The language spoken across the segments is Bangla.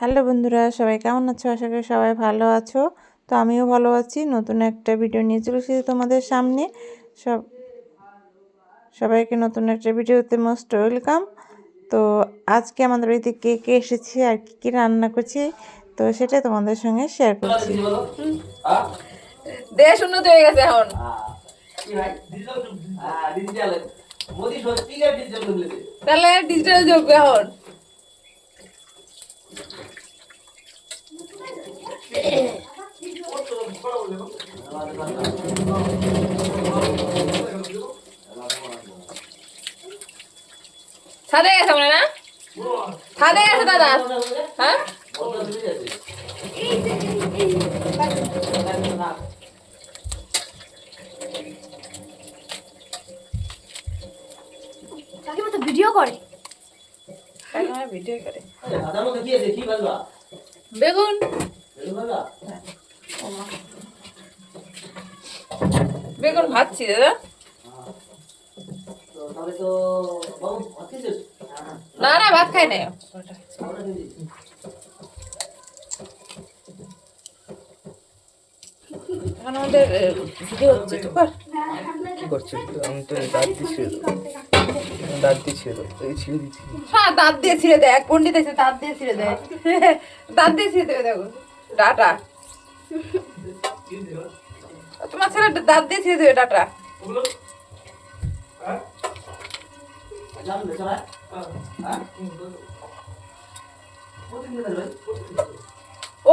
হ্যালো বন্ধুরা, সবাই কেমন আছো? আশা করি সবাই ভালো আছো। তো আমিও ভালো আছি। নতুন একটা ভিডিও নিয়ে চলে এসেছি তোমাদের সামনে। সবাইকে নতুন একটা ভিডিওতে মোস্ট ওয়েলকাম। তো আজকে আমাদের বাড়িতে কে কে এসেছে আর কি কি রান্না করছি, তো সেটা তোমাদের সঙ্গে শেয়ার করছি। দেশ উন্নত হয়ে গেছে এখন। তাহলে ডিজিটাল যুগ এখন। ছাদে গেছে মনে না? ছাদে গেছে দাদা। হ্যাঁ ভিডিও করে ভিডিও করে বেগুন বেগুন ভাজছি দাদা। না না ভাত খাই নাই। এখন আমাদের ভিডিও হচ্ছে তো কর। কি করছো? আমি তো দাঁত দিয়ে দাঁত দিয়ে ছিঁড়ে দিচ্ছি। হ্যাঁ দাঁত দিয়ে ছিঁড়ে দেয়, এক পন্ডিত আছে দাঁত দিয়ে ছিঁড়ে দেয়। দাঁত দিয়ে ছিঁড়ে দেবে দেখো ডাটা। তোমার ছেলে দাঁত দিয়ে ছিঁড়ে দেবে ডাটা।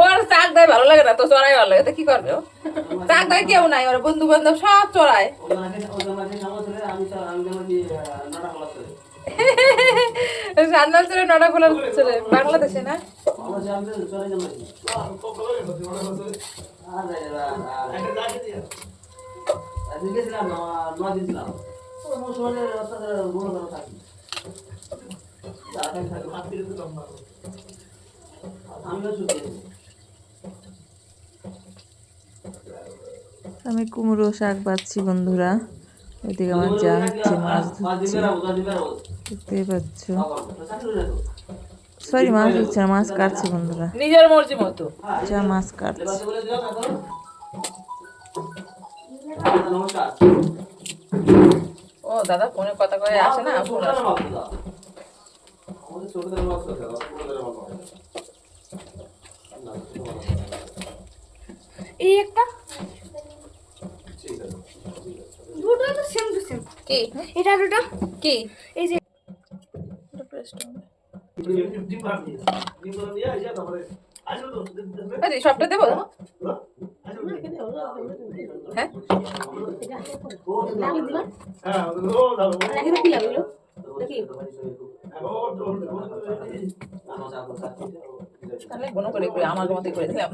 ওর চাক দেয় ভালো লাগে না তো, চড়াই ভালো লাগে তো কি করবে? ও চাক দেয় কেউ নাই, ওর বন্ধু বান্ধব সব চড়ায়। সান্নাল চলে নটা খোলা চলে বাংলাদেশে না? আমি কুমড়ো শাক বাছছি বন্ধুরা। এদিকে আমার যা হচ্ছে মাছ ধরছে, দেখতেই পাচ্ছ। সরি, মাছ ধরছে না, মাছ কাটছে বন্ধুরা। নিজের মর্জি মতো যা মাছ কাটছে। ও দাদা ফোনে কথা কয়ে আসে না, ফোন আসে। এই একটা দুটো তো সেম টু সেম। কি এটা দুটো কি এই যে আরে সবটা দেবো। হ্যাঁ তাহলে কোনো করে করে আমার মতোই করে দিলাম।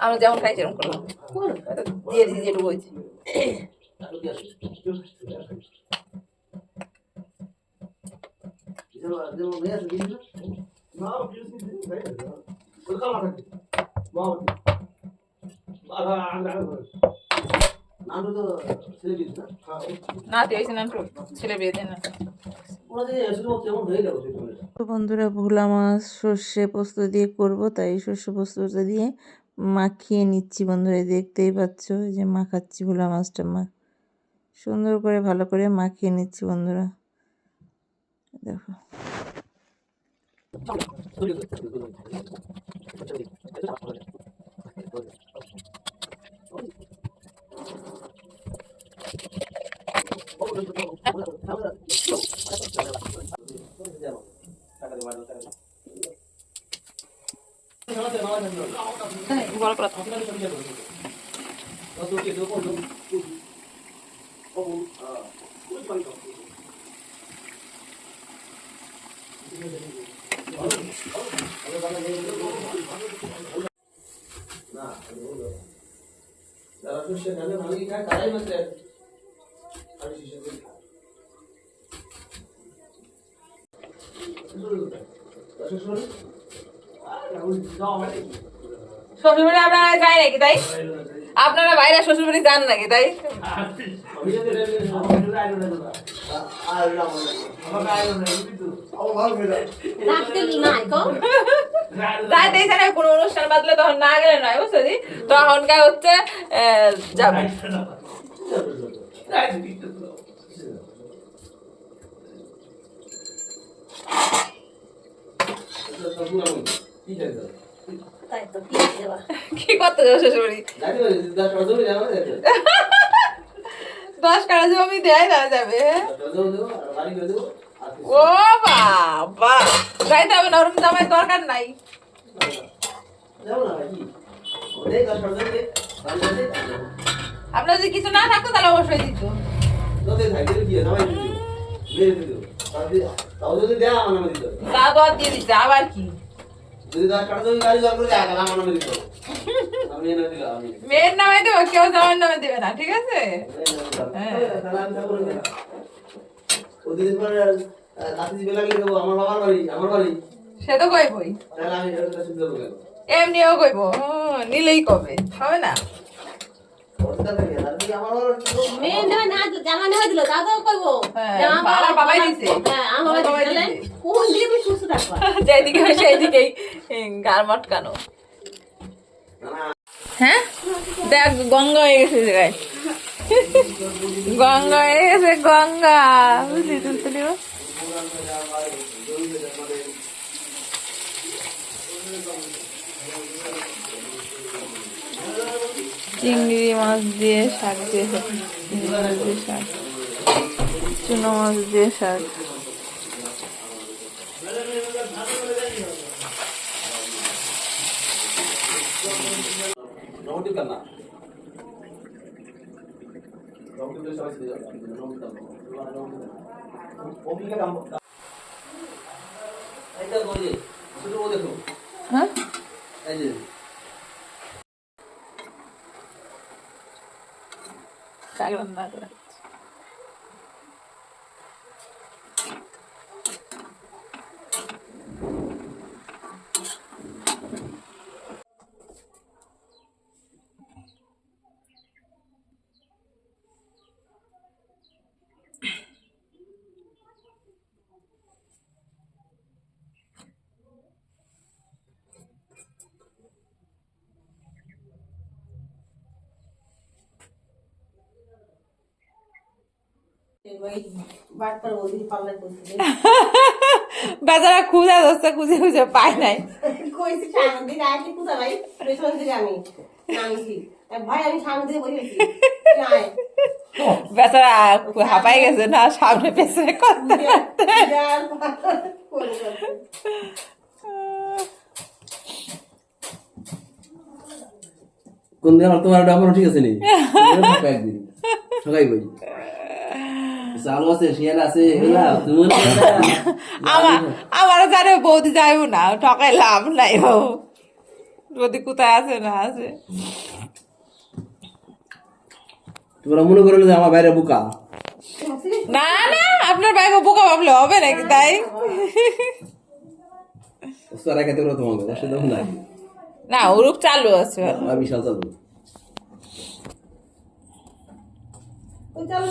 আমরা যেমন খাই সেরকম করলাম, দিয়ে দিয়েছি যেটুকু হয়েছে। না দিয়েছি না ছেলে বিয়ে দেন না। তো বন্ধুরা, ভোলা মাছ সর্ষে পোস্ত দিয়ে করব, তাই সর্ষে পোস্তটা দিয়ে মাখিয়ে নিচ্ছি বন্ধুরা। দেখতেই পাচ্ছ যে মাখাচ্ছি ভোলা মাছটা, সুন্দর করে ভালো করে মাখিয়ে নিচ্ছি বন্ধুরা, দেখো। বড় কথা শ্বশুরবাড়ি আপনারা যাই নাকি তাই? আপনারা বাইরে শ্বশুরবাড়ি যান নাকি তাই? রাখতে নাই কম যাইতে ইচ্ছা নাই, কোনো অনুষ্ঠান বাদলে তখন না গেলে নয়, বুঝছো দি? তখনকার হচ্ছে যাবে। তাই তো কি দেবা কি করতে যাও শ্বশুরি? 10 কাঠা জমি দেয় না যাবে। ও বাবা, যাইতে হবে না, ওরকম জামাই দরকার নাই। আপনার যদি কিছু না থাকতো তাহলে অবশ্যই দিত। তা তো আর দিয়ে দিচ্ছে, আবার কি? মেয়ের নামে দেবো, কেউ জামাইয়ের নামে দেবে না, ঠিক আছে? সে তো কইবই, এমনিও কইব, নিলেই কবে, হবে না? মেয়ে নেবে না জামা নেবে দিল তা তো কইবো হ্যাঁ, জামা আমার বাবাই দিছে। হ্যাঁ আমার আমার বাবাই বাবা দিলেন দিছে। কোন দিকে তুমি সুস্থ থাকবা যেদিকে হয় সেইদিকেই গার মটকানো। হ্যাঁ, দেখ গঙ্গা হয়ে গেছে জায়গায়, গঙ্গা হয়ে গেছে, গঙ্গা বুঝলি তুলতে নিব। চিংড়ি মাছ দিয়ে শাক দিয়েছে, চিংড়ি মাছ দিয়ে শাক, চুনো মাছ দিয়ে শাক। হ্যাঁ, শাক রান্না করে বাট পর ওদি পাল্লা করতে বেচারা খুঁজে যাচ্ছে, খুঁজে খুঁজে পায় নাই। কইছি সামনে দিকে আসলি কোথা ভাই পেছন দিকে আমি নামছি ভাই আমি সামনে দিকে বসে আছি নাই বেচারা হাঁপাই গেছে না, সামনে পেছনে করতে করতে। কোন দিন তোমার ডাবল ঠিক আছে নি একদিন সবাই বই চালু আছে শিয়াল আছে এগুলা তুমি আমারও জানে বৌদি যাইবো না, ঠকাই লাভ নাই। ও বৌদি কোথায় আছে না আছে, তোমরা মনে করো যে আমার বাইরে বোকা না না, আপনার বাইকে বোকা ভাবলে হবে নাকি? তাই সারা খেতে করো তোমাকে আসলে দেখুন না না, ওরূপ চালু আছে। বিশাল চালু ওই চালু